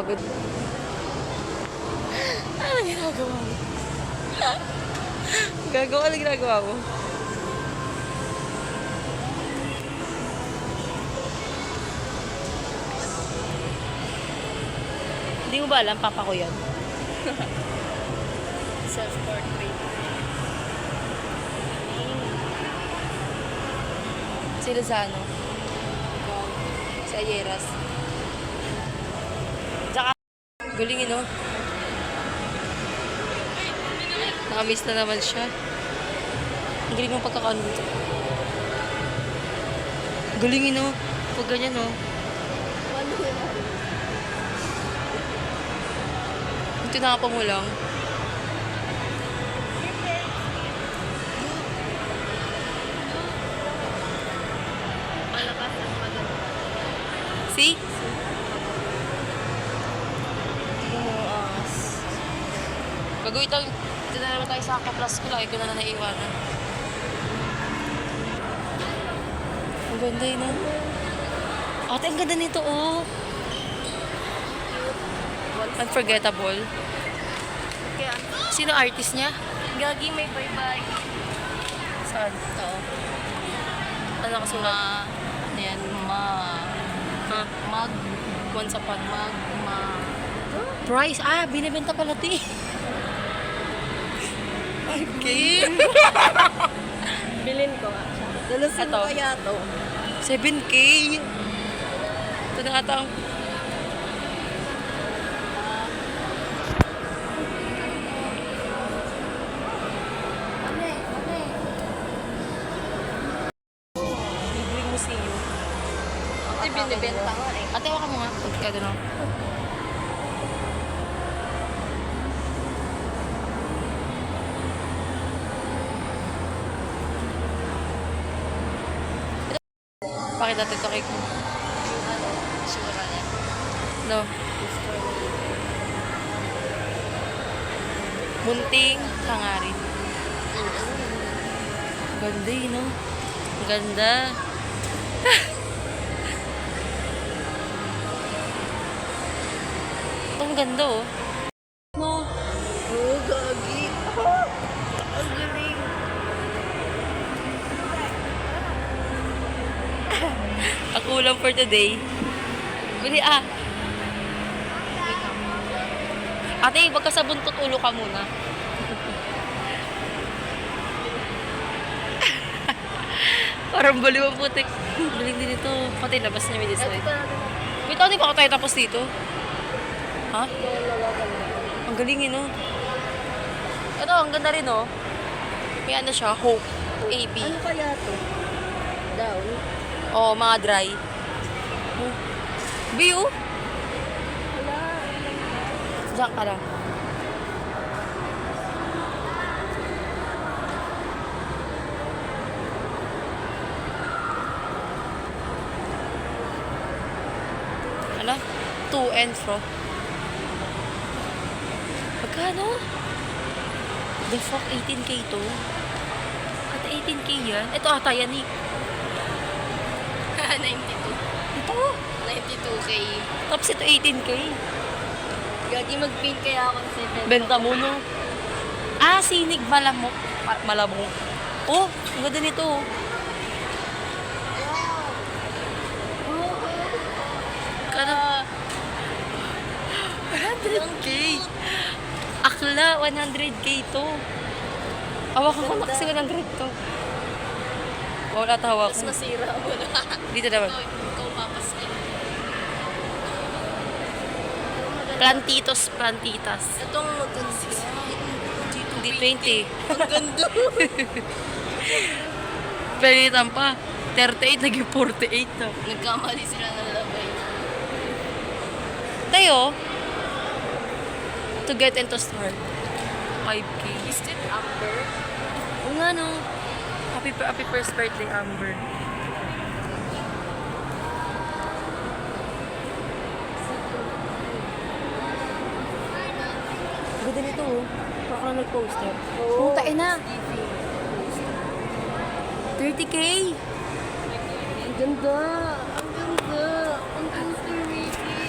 Pagod. Ano ginagawa mo? Gagawa na ginagawa mo? Hindi mo ba alam, papa ko yan? Self-portrait. Sila sa ano? Ikaw. Sa Yeras. Tsaka, galing no? Nakamiss na naman siya. Ang galing ng pagkakaano dito. Galing no? Pag ganyan no? Ito na pa mo lang. Malakas ang maganda. See? Bumuas. Gagawin ito na naman tayo sa Plus ko. Lagi ko na naiiwanan. Ang ganda yun no? Ate, ang ganda nito oh. Unforgettable. Kaya, Sino artist niya? Gagi may bye-bye. Saan? Oo. Ano nakasulat? Ayan, Ha? mag, Once upon price. price. Binibenta pala ito eh. Okay. Bilin ko nga siya. Lulusin Ito. mo kaya to. 7K. Ito na ata ang... Libreng museo. Ito binibenta nga eh. Ate, waka mo nga. Pagkado na. Pakita ito kay ko. Yung ano, sura niya. No. Munting hangarin. Ganda yun, no? Ang ganda. Ang ganda, oh. No. Oh, gagi. Ang galing. Ang kulang for today. Bili Ate, wag ka sa buntot ulo ka muna. Parang baliw ang putik. Galing din ito. Pati labas niya may design. Wait, hindi pa ako tayo tapos dito. Ha? Ang galing yun, no? Ito, ang ganda rin, no? May ano siya, Hope. AB. Ano kaya to? Down? Oh, mga dry. View? Wala. Diyan ka lang. Ano? To and fro. Magkano? The fuck, 18K to? At 18K yan? Ito ata yan eh. 92. Ito. 92K. Tapos ito 18K. Gagi mag-paint kaya ako sa event. Benta mo, no? Sinig malamok. Malamok. Oh, ang ganda nito. Oh. Kano? 100K. Akla, 100K to. Hawakan ko na kasi 100 to. Wala tawak Mas ko. masira mo na. Dito naman. Ikaw papasin. Plantitos, plantitas. Itong mag-consist. Hindi 20. Ang ganda. Palitan pa. 38, naging 48 na. Nagkamali sila ng labay. Tayo, to get into start. 5K. Is it Amber? Oo nga, no? Happy first birthday, Amber. Ganda nito, oh. Baka na nag-poster. Oo. Putain na. 30K. Ang ganda. Ang ganda. Ang ganda, Ricky.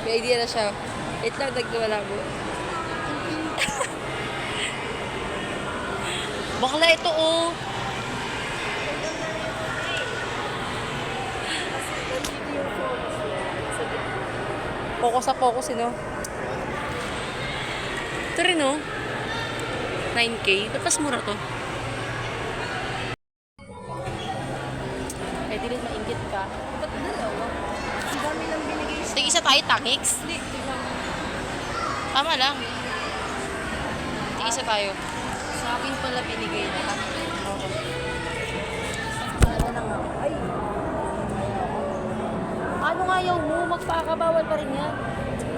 May idea na siya. Wait lang, nagwala mo. Bakla ito, oh. Focus sa focus, no? Ito rin, no? 9K. Ba't mas mura to? Eh, di rin maingit ka. Ba't dalawa? Ang dami lang binigay sa... Tig-isa tayo, tangix. Tama lang. Tig-isa tayo. Sa akin pala binigay na. Okay. Ano na nga? Ay! Ano nga yaw mo? Magpakabawal pa rin yan.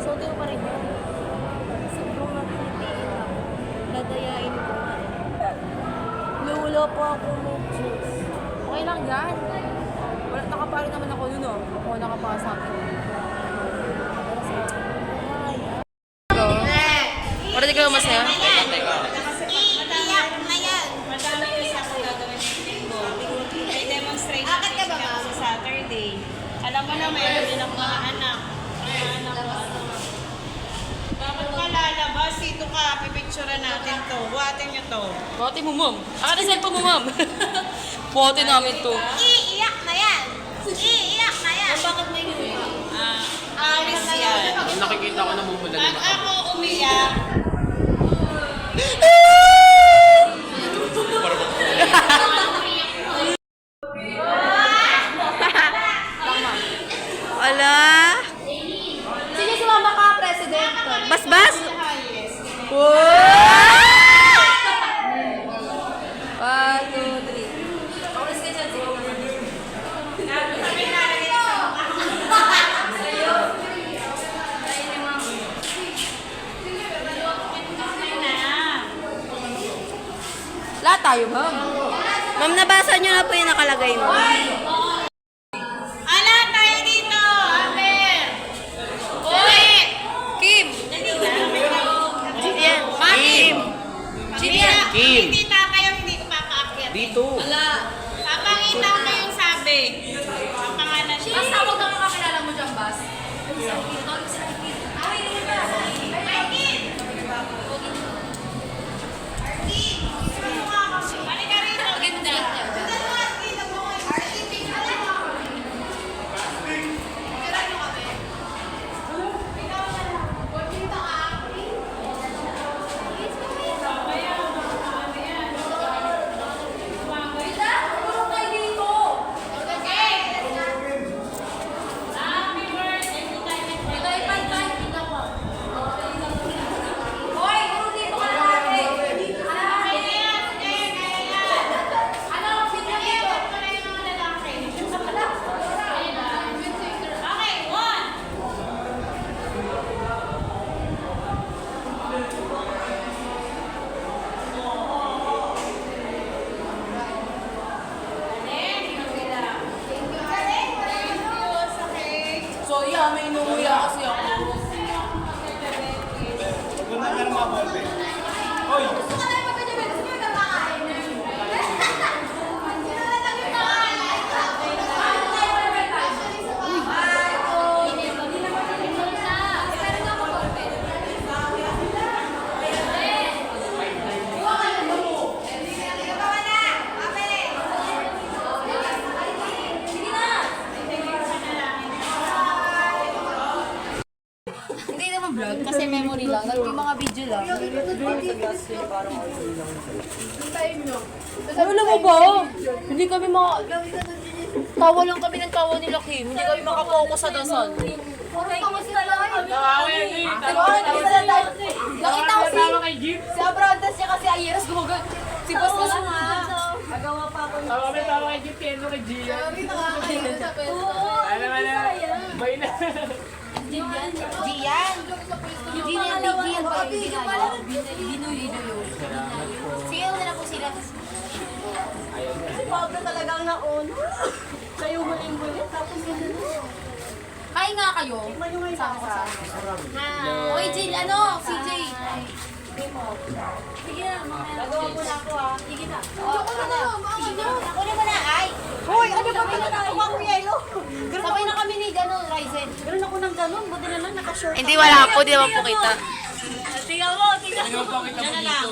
Sote mo pa rin yan. Sobrang napipili ako. Dadayain ko nga. Lula pa ako ng juice. Okay lang yan. Wala, nakapari naman ako yun, oh. Ako nakapara sa akin. Go. Para di ka masaya? Iiyak na yan! Madami kasi ako gagawin ng linggo. May demonstration Akit ka ba, ako ma'am? sa Saturday. Alam mo na, mayroon din ako mga anak. Mga anak ko, ano. Bakit ka lalabas? Dito ka, pipicturean natin to. Buhatin nyo to. Bote mo, ma'am. Akin na cellphone mo, ma'am. Bote namin to. Iiyak na yan! Iiyak na yan! Bakit may lupa? Alis yan. Nakikita ko na mumula Pag ako umiyak, Ala. Sige, sumama ka, President. Bas-bas. Wow! 1, 2, 3. Awalis ka dyan. Sige. Lahat tayo, ma'am. Ma'am, nabasa niyo na po yung nakalagay mo. ala tayo dito! Amer! Uy! Kim! Dali na. Jillian. Kim! Jillian. Kim. Hindi na kayo, hindi ko makaakyat. Dito. Papangita ko yung sabi. Papangalan niya. Basta huwag kang makakilala mo dyan, Bas. Halika rito. Okay, one. So, yeah, may inuuya kasi ako. Hindi naman vlog, kasi memory lang. Yung mga video lang. Alam mo ba? Hindi kami tawa lang kami ng tawa nila, Kim. Hindi kami makapokus sa dasal. Nakita ko si Abrantes niya kasi Ayeras gumagal. Si Boss ko siya nga. Nagawa pa ako. Tawa kay Jeep, kaya kay Gia. Alam mo na, bay na. Gian. Gian ba yung ginagawa? Binuyo. Sige, una na po sila. Si Pablo talagang nauna. Kayo huling-huling, tapos yun na. Kain nga kayo. Sama ko sa Oy, Jill, CJ. Sige na, nagawa mo na ako ha. Sige na. Ako na. Ako na muna, ay. Hoy, ano ba? Ako ang yelo. Sabay na kami ni gano'n, Ryzen. Ganun ako ng gano'n. Buti na lang nakashort. Hindi, wala po. Di naman po kita. Tingnan mo, tingnan mo. Yan na lang.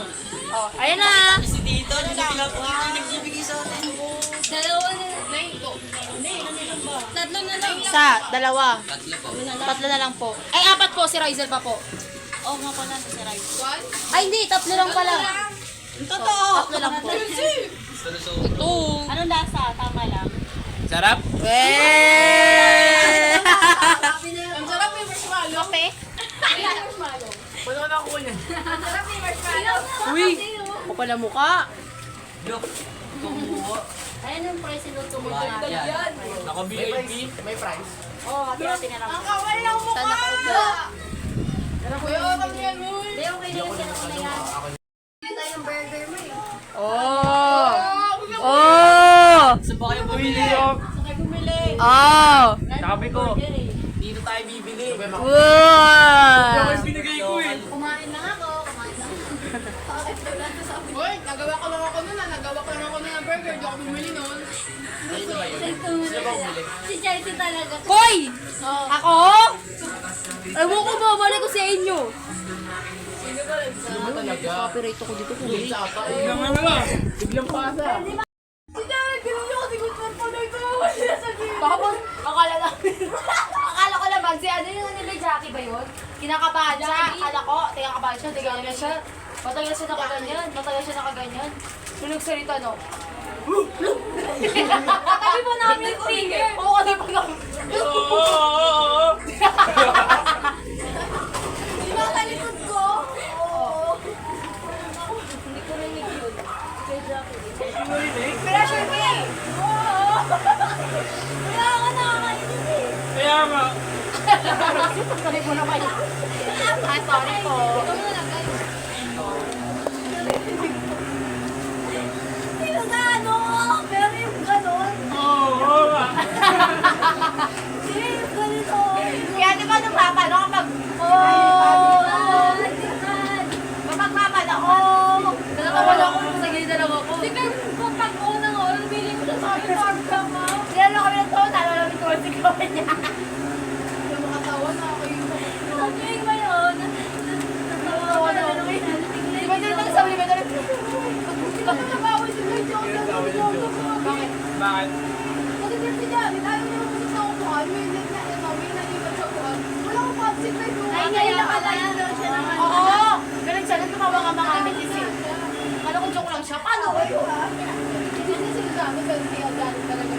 Oh, ayan na. Si Tito, nila po. Nagbibigay sa atin. Dalawa na lang. Tatlo na lang. Isa, dalawa. Tatlo na lang po. Ay, apat po. Si Rizel pa po. Oo nga pala, si Ryzen. Ay, hindi. Tatlo lang pala. Totoo. Tatlo lang po. Ito. Anong lasa? Tama lang. Sarap? Weh! Ang sarap yung marshmallow. Kape? Paano ka nakuha niyan? Uy! Ako pala mukha. Ayan yung price sinuto mo na. Naka-VIP? May price? Oo, hati-hati na lang. Ang kawal lang mo Sana ka. kaupo. Kuya, alam niyan mo. Hindi, okay na yun. Sino na yan? Hindi tayong burger mo eh. Oh! Oh! Sa ba kayo bumili? Sakay bumili. Oh! Sabi ko, dito tayo bibili. Wow! Binigay ko eh. Kumain lang ako. Kumain lang ako. Hoy, nagawa ko lang ako nun. Nagawa ko lang ako nun ng burger. Di ako bumili nun. Si Chelsea talaga. Koy! Ako? Ewan ko ba, balik ko sa inyo. Ano talaga? Copyright ako dito, kuya. Biglang ano lang. Biglang pasa. Tapos, akala ko naman, si ano yung nila Jackie ba yun? Kinakabahan siya. Akala ko, kinakabahan siya, tignan siya. Matagal siya nakaganyan. Nung nagsalita, no? Katabi mo namin yung finger. Oo, kasi pag ako. Di ba talikod ko? Oo. Hindi ko rinig yun. Kay Jackie. Pressure me! Oo. Kaya ka nakakainis eh. Kaya nga. Sorry po naman. Ay, sorry po. Ito na lang kayo. Sino na ano? Pero yung ganon. Oo nga. Sino yung ganito? Kaya di ba nung papano kapag... Kapag papano ako... Natatawan ako sa gilid na lang ako. Di ba kapag unang oras, bili ko na sa akin farm ka ma. Sinalo kami ng tao, talo namin ko si Kawa niya. Yung makatawa na ako yung Sabi ba yun? Natawa na ako. Di ba dito sabi ba dito? Di ba nabawal si Kuya Joke? Bakit? Bakit? Kasi kasi dyan, tayo na yung sa upuan, may net na ito, may nalibat sa upuan. Wala akong pansin na ito. Ay, ngayon pala yun daw siya naman. Oo! Ganun siya, nagtumawa nga mga amin kasi. Kala ko joke lang siya. Paano? Hindi na sila gamit, pero hindi ang gamit talaga.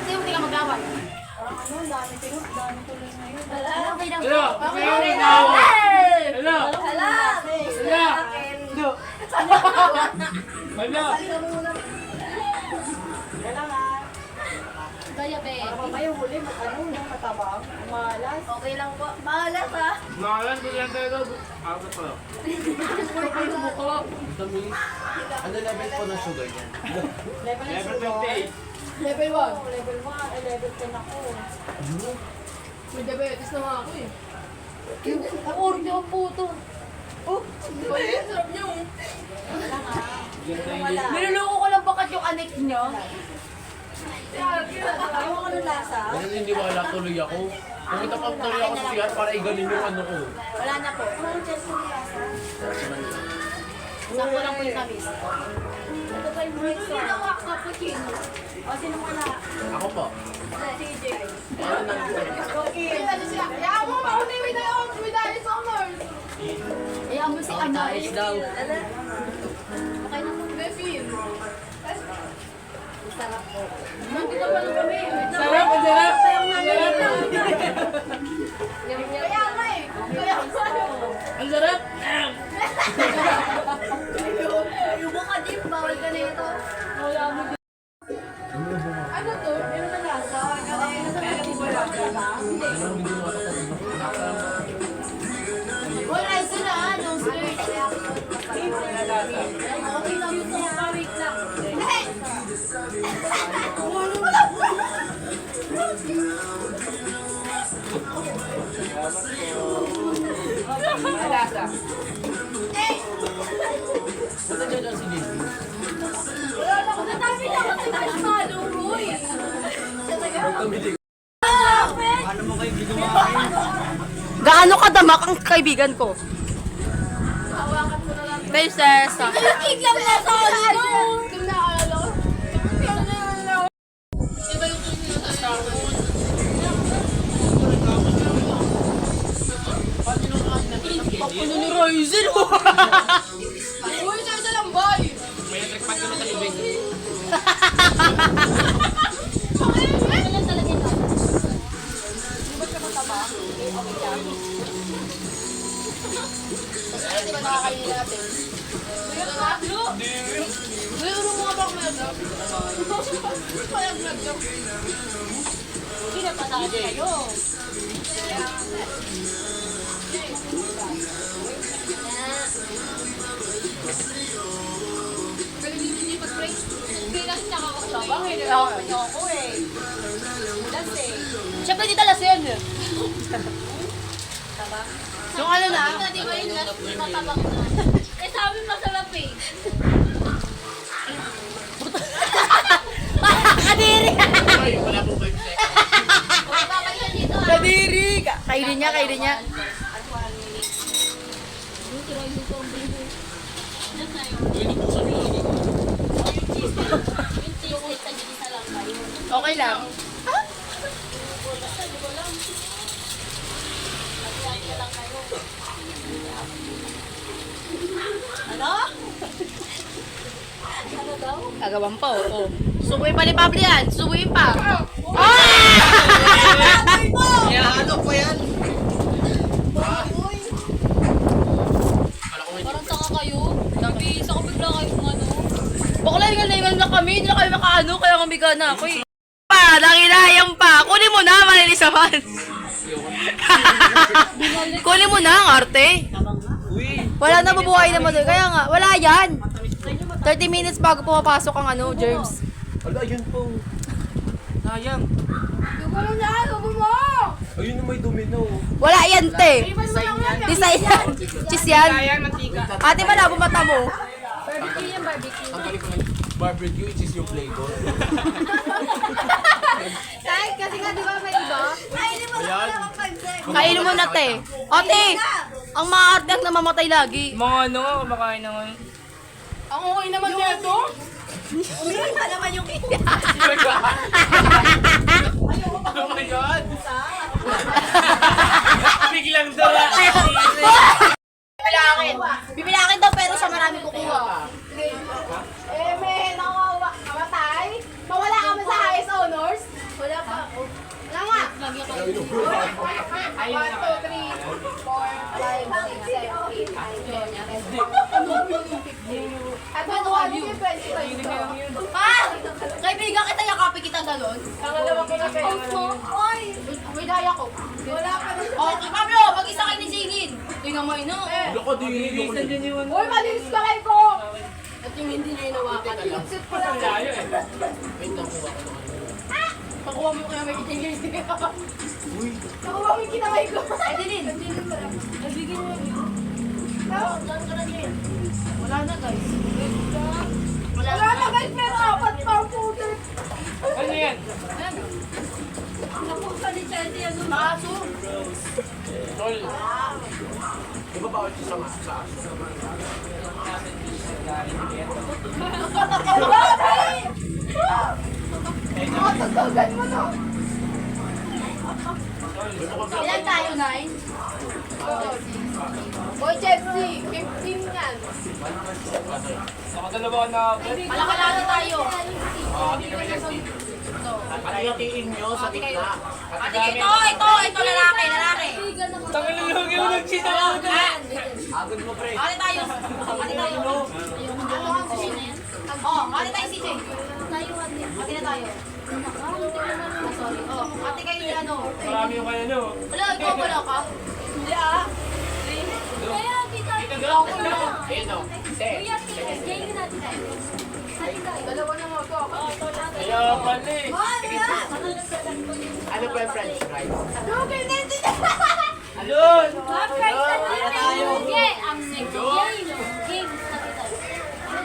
Sino hindi ka mag-away? Ano, dami tuloy ngayon. Ano ba yung... Hello? Hey! Hello? Hala! Hello? Hello? Kaya be. Mamaya huli, matabang, malas. Okay lang po. Malas ha. Nakalan ko yan tayo. Ako pa. Dami. Ano level po ng sugar niya? Level 28. Level 1. Level 1, level 10 ako. May diabetes na nga ako eh. Ang ordo ang puto. Oh, di ba yun? Sarap niyo. Niluloko ko lang bakat yung anek niya. Ewan ko ng lasa. Kasi naniniwala tuloy ako. Pumunta pa tuloy ako sa siya para iganin yung ano ko. Wala na po. Sakto lang po yung tamis. Ito pa yung break sa cappuccino. O, sino wala? Ako po. CJ. Ano na Okay. Ano siya? Kaya mo, mauna yung medalya sa honors. Eh, amo si ano. Ayos daw. Okay na po. Befin. Sarap po. Nandito pa lang kami. Sarap, ang sarap. Kaya nga eh. Kaya nga Ang sarap. Yung buka din, bawal ka na ito. ano to? Ano na lasa? Wala sila, ano, skirt. Okay lang yun. Wait lang. Malasa. Ba't nandiyan lang si Lizzie? Wala na ako. Natabi na Gaano kadamak ang kaibigan ko? Princess. Kikig lang na sa ano. Ano ni Ryzel? Uy, sa lang boy. May electric fan kami sa libing. Siyempre di talas yun. Yung ano na? Eh, sabi masarap eh. Kadiri! Ay, wala pong vibe check. Babalikan dito ah. Kadiri! Kainin niya, kainin niya. Okay lang. Gagawin pa, oo. Subuin pa ni Pablo yan. Subuin pa. Ano pa yan? Parang tanga kayo. Sabi, isa ko bigla kayo ano. Bakla, hingal na kami. Hindi na kayo makaano. Kaya kamiga na ako eh. Pa, nanginayang pa. Kunin mo na, manilisaman. Kunin mo na ang arte. Wala na, bubuhay naman doon. Kaya nga, wala yan. 30 minutes bago pumapasok ang ano, germs. Ala, yun po. Sayang. Gugulo na, gugulo! Ayun na may domino. Wala yan, te. Design yan. Cheese yan. Ate, malabo mata mo. Barbecue yan, barbecue. Tanggalin ko na yung barbecue, it is yung flavor. Kahit kasi nga, di ba may iba? Ay, di ba Ayan. Kainin mo na, te. Ate, ang mga arte ang namamatay lagi. Mga ano nga, kumakain na ngayon. Ang okay naman nito. Umihan pa naman yung Oh my God! Biglang dala. Bibilangin. Bibilangin daw pero siya marami kukuha. Eh, may nakamatay. Mawala ka ba sa highest honors? Wala pa ako. Wala nga. Lagi ako. 1, 2, 3, 4, 5, 6, 7, 8, 9, 10. At ano ka niyo? Pa! Kaibigan kita, yakapin kita galon. Pangalawa ko na kayo. Oy! May daya ko. Wala pa na. Oh, Pablo, mag-isa kayo ni Jingin. Tingnan mo ino. Loko din. Uy, malinis ka kayo ko! At yung hindi niya inawakan. Sinipsip ko lang. Layo eh. Wait lang, kuha ko ng ano. Pakuha mo kaya may kitingin. Pakuha mo yung kinamay ko. Ay, Dilin. Ay, bigyan mo yun. Saan ka na din? Wala na, guys. Wala na, guys. Pero apat pa ang puter. Ano yan? Napusa ni Chelsea yan. Maaso. Tol. Di ba bawal sa aso? Matatagan mo na. Ilan tayo, 9? Boy, Chelsea. 15 yan. Nakadalawa na ako. Malakalado tayo. Palayatiin nyo sa gitna. Ate, ito, lalaki. Tangalulugi mo nagchita ako. Agad mo, pre. Ate tayo. Oh, ate tayo si Jay. Ate na tayo. Sorry. Oh, ate kayo ni ano. Marami yung kaya nyo. Wala, ikaw wala ka? Hindi ah. Kaya kita. Ako na. Ayun o. Kuya, tingin natin tayo. Dalawa na mo to. Kaya pala eh. Ano ba yung french fries? Okay, natin. Alon! Sige, ang game.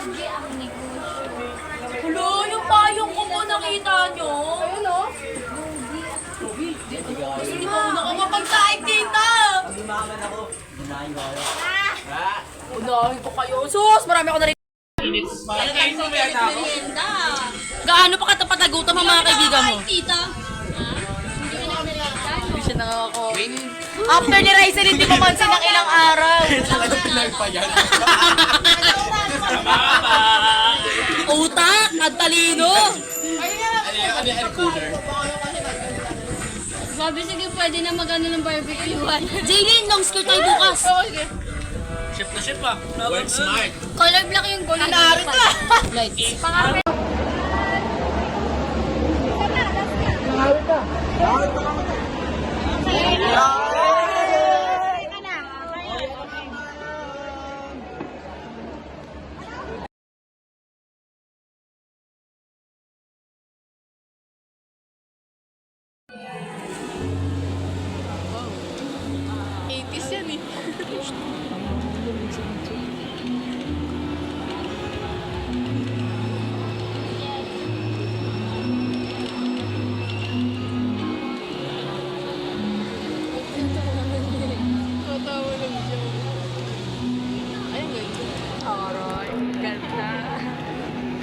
Sige, ang negosyo. Hulo, yung payong ko po nakita nyo. Ayun o. Unahin ko kayo. Sus! Marami ako narin. Gaano pa katapatagutan ang mga kaibigan mo? Hindi siya nakako. After ni Raisa, hindi ko pansin ng ilang araw. Utak! Ang talino! Sabi, sige, pwede na magano ng barbecue. Jaylin, long skirt tayo bukas. Ship na ship ah. Work smart. Color black yung gold. Lights.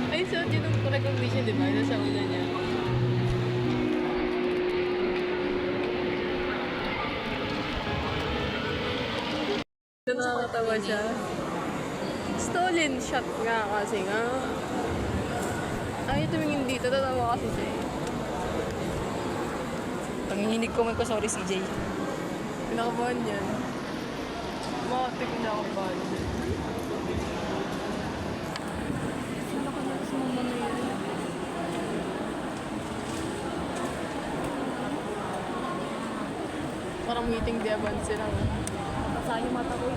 Ay, so, yun ang recognition, di ba? Nasa una niya. Nakakatawa siya. Stolen shot nga kasi nga. Ay, tumingin dito. Tatawa kasi siya. Panginginig ko ko, sorry CJ. Pinakabahan yan. Makatik na ako ba? Parang meeting di advance sila. Sayang mata ko.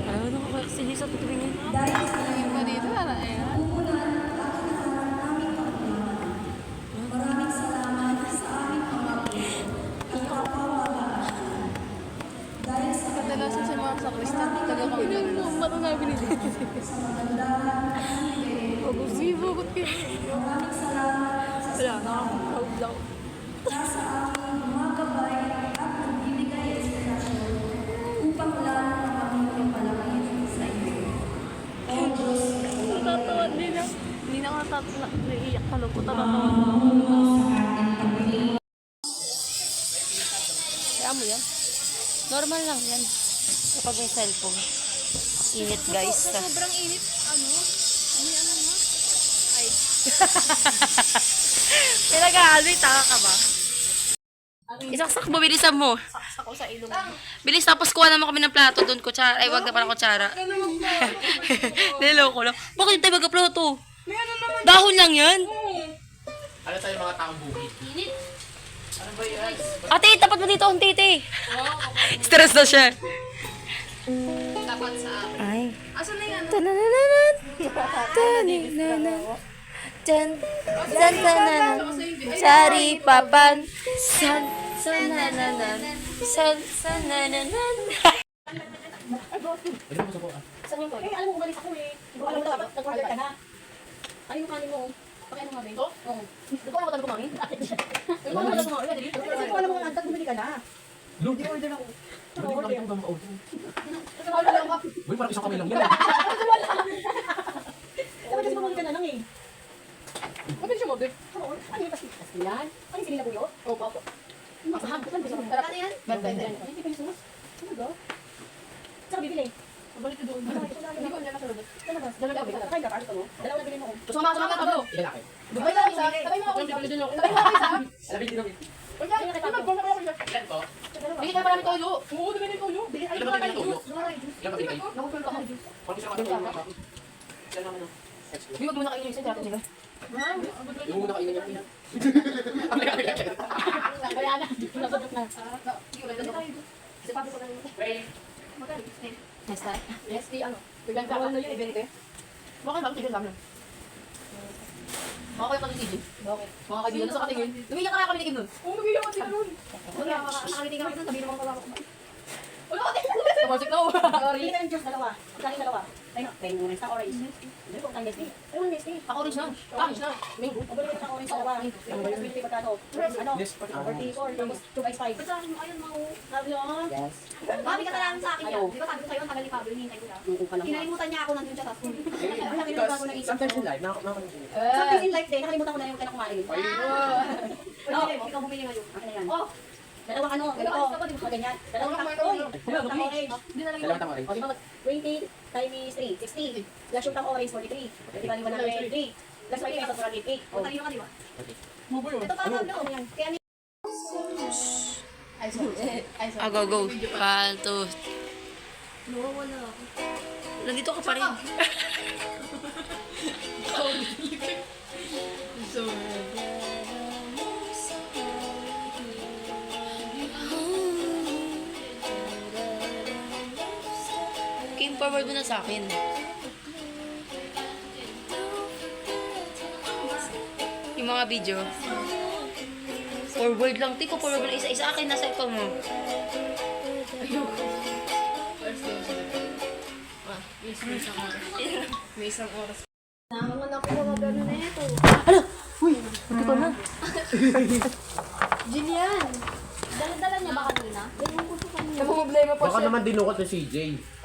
Ano na ako kasi sa tutuwingin? Tingin pa dito, wala eh. Kadalasan sa mga sakristan, taga-kami na rin. Ba't nga binili? Abusivo, ba't kayo? Wala, nakakahawag lang. Natatawa nila. Hindi na ako naiiyak talong ko. Natatawa. Kaya mo yan? Normal lang yan. Kapag may cellphone. Init guys. Sobrang init. Ano? Pinag-aalwi, taka ka ba? Isaksak mo, bilisan mo. Ako sa ilong. Bilis, tapos kuha naman kami ng plato doon, kutsara. Ay, wag na parang kutsara. Niloko lang. Bakit tayo magka-plato? Dahon lang yan. Ano tayo mga taong bukid? Ate, tapat mo dito ang titi. Stress na siya. Dapat sa Ay. Asan na yan? Tanananan. Tanananan. Tan. San tananan. Sari papan. San. Sanananan. San. Sanananan. Saan yung toilet? Alam mo, umalis ako eh. Hindi ko alam na dapat nag-order ka na. Ano yung kanin mo? Pakain mo nga, Ben? Oo. Hindi ko alam kung kumain. Hindi ko alam kung kumain. Hindi ko alam kung antag bumili ka na. Hindi order ako. Bakit ba ma-order? Kasi wala lang ako. Uy, parang isang kamay lang yan. Dapat kasi bumili ka na lang eh. Bakit siya mo-order? Oo. Ano yung Pastilyan? Ano yung sinila buyo? Oo, papo. Masaham. Saan gusto mo? Kano yan? Hindi pa yung sauce. Ano ba? Saan ka bibili? Balik ka doon. Hindi ko niya nakalabas. Dalawa ka. Kain ka, parang ito mo. Dalawa na bilhin mo. Sumama ka ba? Ilan ako? Sabay lang isa. Sabay mo ako isa. Bili din ako. Sabay mo ako isa. Alam mo, din Uy, yan. Ilan to? Bili ka marami toyo. Oo, dami din toyo. Bili ay Ilan ba mga bili toyo? juice. Mga juice. Ilan ba bili? Nakukulo ka ng juice. Parang isang kamay lang. Ilan naman yun? Hindi mo muna kainin yung isa. Tiyata nila. Yung muna kainin niya. Kaya na. Nasabot na. Sige, ulit na. Isa pa ko na. Wait. Next time. Next day, ano? Biglang ka na yun, event eh. Bakit bakit tigil lang? Mga kayo kami si Bakit? Mga kaibigan sa katingin. Lumiyak ka kami ni Kim nun. Oo, magiyak ka sila nun. Wala, nakakaliting kami nun, sabi naman ko lang. Wala ka tigil. Tumasik na ako. Sorry. Hindi yung juice, dalawa. Magkali dalawa. Tayo orange na orange. Hindi po, tangis eh. Ayun, Nestle. Orange lang. Orange lang. Mango. Ang balik ka orange dalawa. Ang balik ka pagkano. Ano? 44, tapos 2 by 5. Ba't sabi mo, ayun, mau. Sabi mo, yes. Sabi ka talagang sa akin yan. Di ba sabi ko sa'yo, ang tagal ni Pablo, hinihintay ko lang. Kinalimutan niya ako nandun siya sa school. Ang nakalimutan ko na isip Sometimes ko. in life, nakakalimutan. Something in life din, nakalimutan ko na yung kailan kumain. Ikaw bumili ngayon. Akin na yan. Oh! Dalawang ano, ganito. Ganyan. Dalawang orange. Dalawang orange. Dalawang tama rin. O, di ba, 20 times 3, 60. Plus yung tang orange, 43. Di ba, 103. Plus 5 pesos, 108. O, talino ka, di ba? Ito pa, Pablo. Yan. Kaya ni... Ah, go, go. 1, 2. Nandito ka pa rin. Came forward mo na sa akin. Yung mga video. Forward lang. Tiko, forward mo na isa-isa akin. Nasa ikaw mo. May isang oras. Naman ako mga gano'n na ito. Ito na. Jillian! Dala-dala niya ba kanina? Ganyan ko sa kanina. Namumblema pa Baka siya. naman dinukot ni CJ.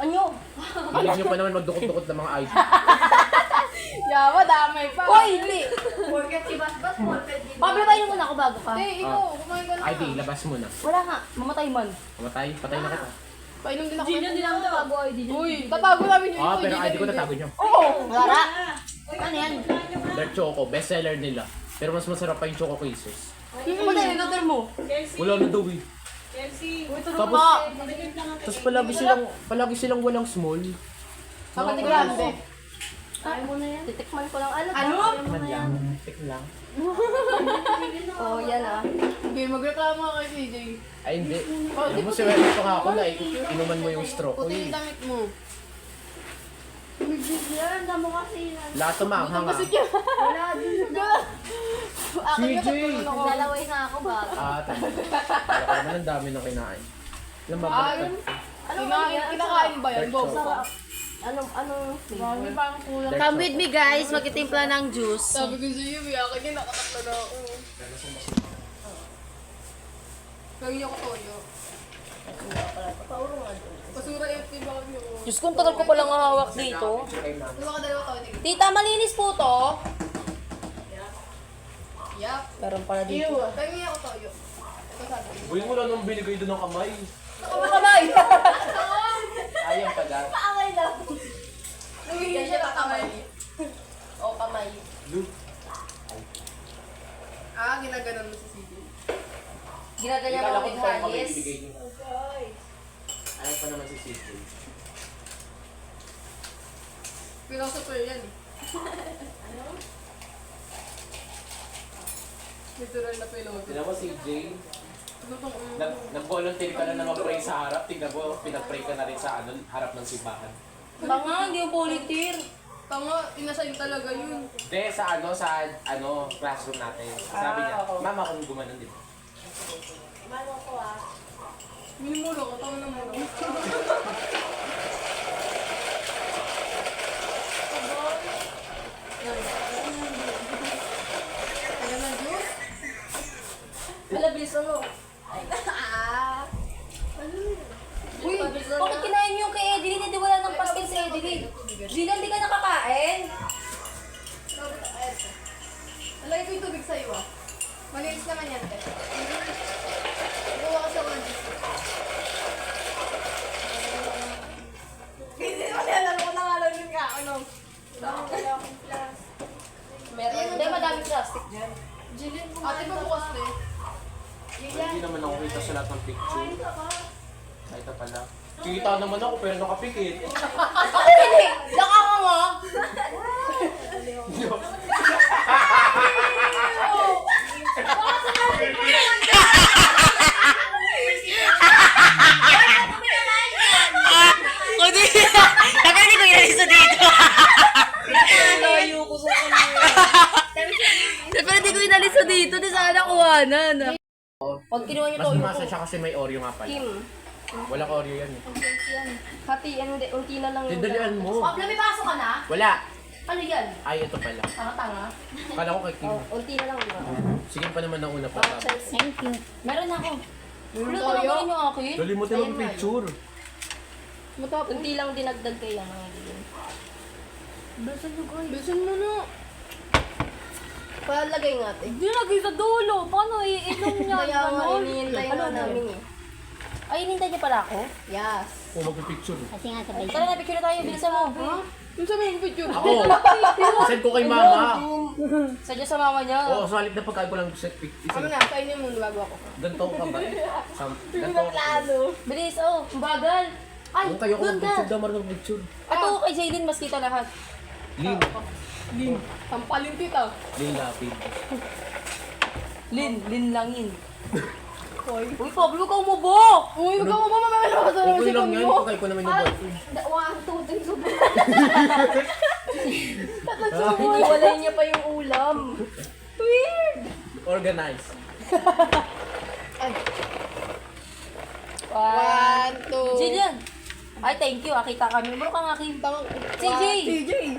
Ano? Alam niyo pa naman magdukot-dukot ng mga ID. Yawa, damay pa. Hoy, hindi! Forget si Basbas, forget din. Pablo, tayo muna ako bago ka. Hey, ikaw, kumain ka na. ID, labas mo na. Wala nga, mamatay man. Patay na kita. Painom din ako. Hindi namin bago ID din. Uy, tatago namin yung Ah, ito, pero hindi ID ko namin natago niyo. Oo! Wala! Ano yan? Dark Choco, bestseller nila. Pero mas masarap pa yung Choco Cases. Pumunta yung daughter mo. Wala na daw eh. Kelsey, Tapos palagi silang walang small. Kapag di grande. Ayaw mo na yan. Titikman ko lang. Ano? Man lang, tik lang. Oh, yan ah. Okay, magreklamo ka kay CJ. Ay hindi. Alam mo, siwerte pa nga ako na inuman mo yung straw ko Puti eh. yung damit mo. Yan, damo kasi yan. Lahat tumanghang ah. Wala din. CJ! Naglalaway na ako ba? Ah, tama. Kaya naman ang dami ng kinain. Alam mo, baliktad. Kinakain ba yan? Dark Go. Choco. Ano? Marami parang kulang. Dark Come Choco. with me guys, magtitimpla ng juice. Sabi ko sa iyo, akin yung nakatatlo na ako. Lagi ako toyo. Basura yung tiba kami ako. Diyos ko, ang tagal ko palang hawak dito. Dalawa ka dalawa toyo. Tita, malinis po to. Yup. Meron pala dito. Lagi ako toyo. Ito sabi. Uy, wala nang binigay doon ng kamay. Kamay! Ayang taga. Paaway lang. Lumihin siya takamay. O kamay. Lu. Ah, ginaganon mo si CJ. Ginaganyan Ikala mo ko with pa yung kamay halis. ibigay niyo. Ayaw pa naman si CJ. Philosopher yan eh. Literal na philosopher. Tignan mo, CJ. Ano tong Nag-volunteer ka na mag-pray sa harap. Tignan mo, pinag-pray ka na rin sa harap ng simbahan. Tanga, hindi yung volunteer. Tama, inasign talaga yun. Hindi, sa classroom natin. Sabi niya, mama kung gumanon din. Minimulo ko, tama na muna. Ayan na, juice. Malabilis mo. Uy, bakit kinain niyo yung kay Edeline? Hindi wala ng pastel si Edeline. Gina, hindi ka nakakain? Alay ko yung tubig sa'yo ah. Malinis naman yan, te. Gawa ka sa one juice. Hindi naman yan, alam ko na nga lang yun ka. Ano? Meron. Hindi, madaming plastic dyan. Ate mo bukas na eh. Hindi naman ako kita sa lahat ng picture. Ay, ito pala. Kita naman ako pero nakapikit. Hindi! Nakakanga! Kundi, nakarinig ko yun nakuhanan. Pag kinuha niyo Mas to, umasa siya kasi may Oreo nga pala. Kim. Wala ka Oreo yan eh. Hati, hindi, unti na lang yung... Didalian mo. Pablo, may pasok ka na? Wala. Ano yan? Ay, ito pala. Tanga-tanga? Kala ko kay Kim. Oh, unti na lang, di ba? Sige pa naman ang una pa. Thank you. Meron na ako. Wala ko naman yung akin. Dali mo tayo picture. Unti lang dinagdag kayo mga ganyan. Bilisan mo na. Palagay nga, ate. Nilagay sa dulo. Paano iinom niya? Kaya nga, inihintay nga namin eh. Ay, inihintay niya pala ako? Yes. Kung magpipicture. Tara na, picture na tayo. Bilisan mo. Yung sabi mo picture. Ako! Send ko kay mama. Sadya sa mama niya. Oo, sa halip na pagkain ko lang set Ano na, kainin mo bago ako. Ganto ka ba? Ganto ka. Bilis, oh. Ang bagal. Ay, Kung kayo ko doon ka. mag-picture daw, marunong picture. Ito, kay Jaylin, mas kita lahat. Lin. Lin. Tampalin tita. Lin Lapid. Lin langin. Hoy. Uy, Pablo, ka umubok! Uy, huwag ka mo ba mamamala ka sa Okay lang yan, pagkain ko naman yung boyfriend. Hiniwalay niya pa yung ulam. Organize. 1, 2. Jillian! Ay, thank you. Kita kami. Muro ka nga, Kim. CJ! CJ.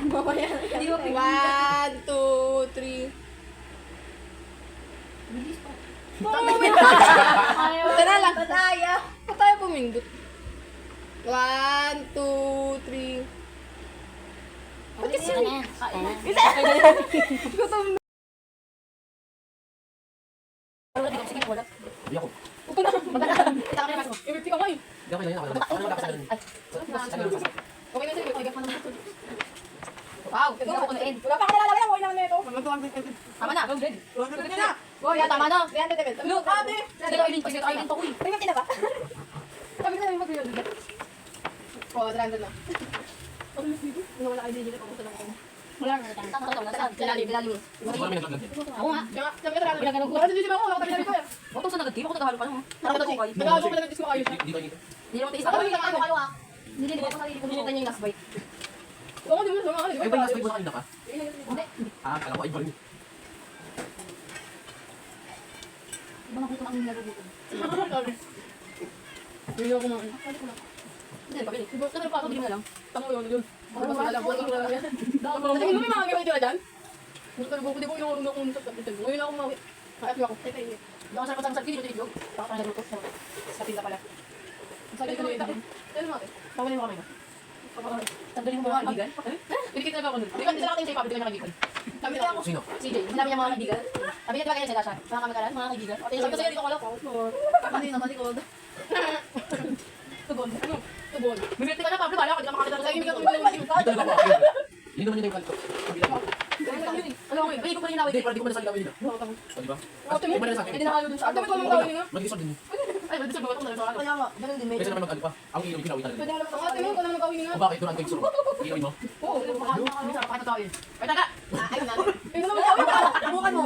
Mamaya na yan. 1, 2, 3. Punta na lang. Pataya! Ba't tayo pumindot? 1, 2, 3. Ba't kasi yun? Sige, wala. Hindi ako. Kita kami naman. Ibigti ka nga eh. Hindi ako yun. Ako lang kasalanan. Okay na sa'yo. Okay na. Wow, ito ako na Wala pa ka nalalagay. Okay naman na ito. Tama na. Ready na. Boy, tama na. 300 ml. Look, ate! Sige, Arlene. Sige, Arlene. Pakuy. Tingnan ka na ba? Sabi ko sa'yo mag-real. Oo, 300 lang. Wala kayo din dito. Papunta lang ako. Tama na. Bilalim. Hindi ko namin naglag. Ako nga. Sabi ko 300. Wala din ako. Wala kami ko eh. Huwag sa nagag-team. Ako nagahalo ka lang. Nakakatukay. Nag-aagaw pa lang disco kayo siya. Hindi ko dito. Hindi naman tiis ako. Kayo ah. Hindi ko sarili ko. Hinintay niya yung last bite. Oo, di mo sama. Ay, ba yung last week mo sa kanina ka? Hindi. Ah, kala ko ay balik. Iba na ko ito ang nilarubuto. Hindi ako kumain. Hindi, bakit? Sabi pa ako, bili mo na lang. Tango yun, yun. Ako wala ko lang yan. Kasi mo may mga gawin tira dyan? Hindi ko inurong na kung sa tapitan. Ngayon ako mawi. Kaya ako. Baka sa video ito itlog. Baka pala naluto. Sa pinta pala. Sabi ko ito. Ano natin? Tawalin mo kamay mo. Tanggalin mo mga kaibigan. Pinikit na ba ako nun? Di ba, isa lang kayo sa'yo, papi, di ba niya kaibigan? Sabi ko ako. Sino? CJ, sinabi niya mga kaibigan. Sabi niya, di ba ganyan sila siya? Mga kamag-aral, mga kaibigan. Sabi ko sa'yo, di ko kalok. Kanina, malikod. Tugon. Ano? Tugon. Bibirti ka na, Pablo, bala ka, di ka makakita Sa sa ibig iyo. ako yung Ito lang ako. Yun naman yun yung kalito. Alam mo, hindi ko pa rin Hindi, nawit. parang di ko man nasali gawin nila. O, di ba? Ate mo? Iba na sa akin. Hindi nakalo dun sa akin. Ate mo Okay gawin lang. nga. Mag-isod din. Ay, ba't sabi ko na sa Kaya nga, ganun din, may. Kaysa naman mag-ano pa. Ang ilaw yung kinawi talaga. Pwede mo lang. Ate mo, kung ano gawin nga. O bakit? Doon ang kayo suro. Ilawin mo. Oo. Minsan, pakita tayo. Ay, taga! Ayun na. Ayun na gawin ka. Bukan mo.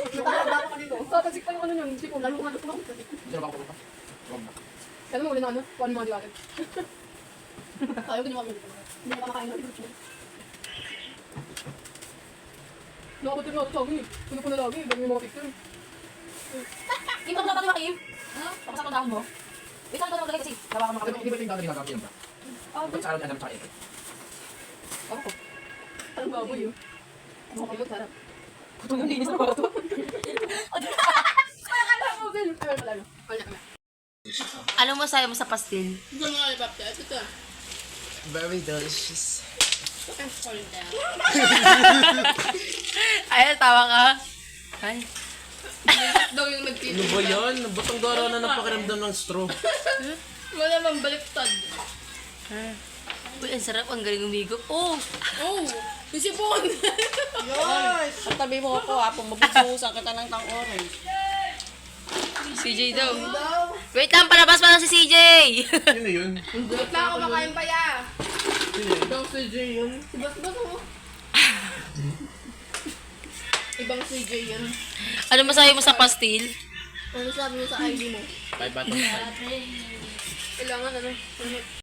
Tatapos ka dito. Tatasik pa yung ano yun. Tipo, lalo ka dito. Hindi na ba ako pumunta? Huwag na. Kaya mo, uli na ano? Kuhan mo mga diwatin. Ayaw ko niyo kami. Hindi na kumakain ng ito. Nakapatid na ako sa akin eh. Puno ko na lagi. Dami yung mga picture. Kim, tapos na tayo, Kim. Tapos ang dahon mo. Wait, saan ka naglagay kasi? Gawa ka mga Di ba yung gagawin nagagamit yan ba? Ba't sa araw ni Adam tsaka Ete? Ako. Anong baboy yun? Mga pilot, sarap. Putong yung linis ng kwarto. Ay, malayo. Kanya kami. Ano masaya mo sa pastil? Ito mga ibabta. Ito. Very delicious. Ay, tawa ka. Ay. Daw yung nag-tip. Ano ba yan? Butong doro na napakiramdam ng straw. Wala mang baliktad. Uy, ang sarap. Ang galing umigop. Oh! Oh! Yung sipon! Yes! Sa tabi mo ako, pag mabubuhusan kita ng tang-orange. CJ daw. Wait lang, palabas pa lang si CJ! Yun na yun. Wait lang ako makain pa ya. Ibang CJ yun. Ibang mo. Ibang CJ yun. Ano masaya mo sa pastil? Ano sabi mo sa ID mo? Bye, bye. Kailangan ano?